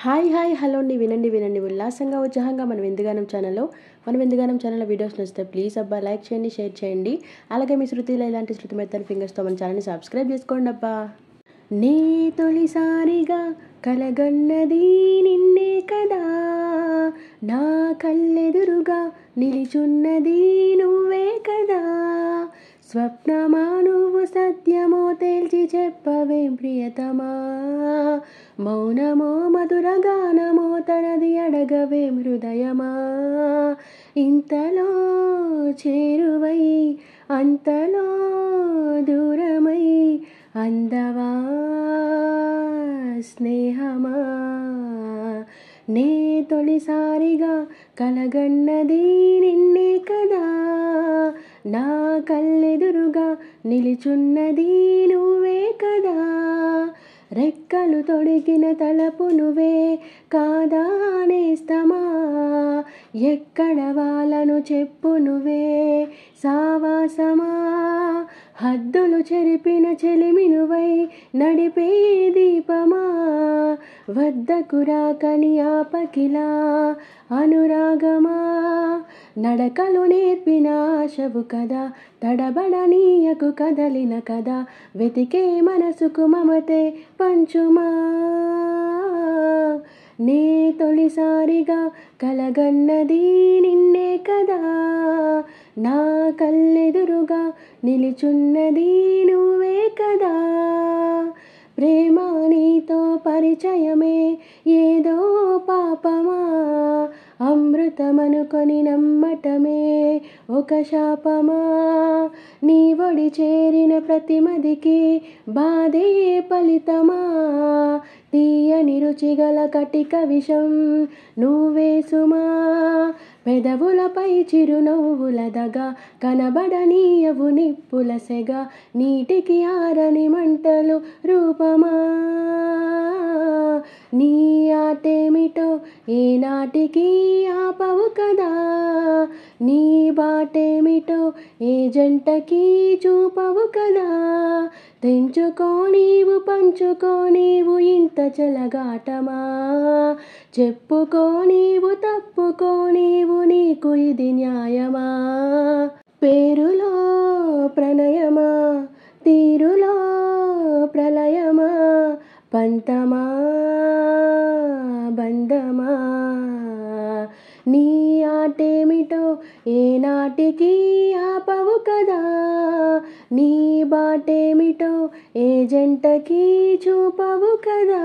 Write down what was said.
Hi hi hello అండి. వినండి వినండి ఉల్లాసంగా ఉత్సాహంగా మన విందుగానం ఛానల్లో వీడియోస్ నచ్చితే ప్లీజ్ అబ్బా లైక్ చేయండి, షేర్ చేయండి. అలాగే మీ శృతిలో ఇలాంటి శృతి మెత్తని ఫింగర్స్తో మన ఛానల్ని సబ్స్క్రైబ్ చేసుకోండి అబ్బా. నే తొలిసారిగా కలగన్నది నిన్నే కదా, నా కళ్ళెదురుగా నిలిచున్నది నువ్వే కదా. స్వప్నమా నువ్వు సత్యమో తేల్చి చెప్పవేం ప్రియతమా, మౌనమో మధుర గానమో తనది అడగవేం హృదయమా. ఇంతలో చేరువై అంతలో దూరమై అందవా స్నేహమా. నే తొలిసారిగా కలగన్నది నిన్నే కదా, నా కళ్ళెదురుగా నిలిచున్నది నువ్వే కదా. రెక్కలు తొడిగిన తలపు నువ్వే కాదా నేస్తమా, ఎక్కడ వాళ్ళను చెప్పు నువ్వే సావాసమా. హద్దులు చెరిపిన చెలిమి నువ్వై నడిపే దీపమా, వద్దకు రాకని ఆపకిలా అనురాగమా. నడకలు నేర్పిన ఆశవు కదా, తడబడనీయకు కదలిన కదా, వెతికే మనసుకు మమతే పంచుమా. నే తొలిసారిగా కలగన్నది నిన్నే కదా, నా కళ్ళెదురుగా నిలిచున్నది నువ్వే కదా. ప్రేమ నీతో పరిచయమే ఏదో పాపమా, అమృతమనుకొని నమ్మటమే ఒక శాపమా. నీ ఒడి చేరిన ప్రతిమదికి బాధే ఫలితమా, తీయని రుచిగల కటిక విషం నువ్వే సుమా. పెదవులపై చిరునవ్వుల దగ, కనబడనీయవు నిప్పుల సెగ, నీటికి ఆరని మంటలు రూపమా. నీ ఆటేమిటో ఏనాటికి ఆపవు కదా, నీ బాటేమిటో ఏ జంటకి చూపవు కదా. తెంచుకో నీవు పంచుకో నీవు ఇంత చెలగాటమా, చెప్పుకో నీవు తప్పుకో నీవు నీకు ఇది న్యాయమా. పేరులో ప్రణయమా, తీరులో ప్రళయమా, పంతమా బంధమా. నీ ఆటేమిటో ఏనాటికి ఆపవు కదా, నీ బాటేమిటో ఏ జంటకి చూపవు కదా.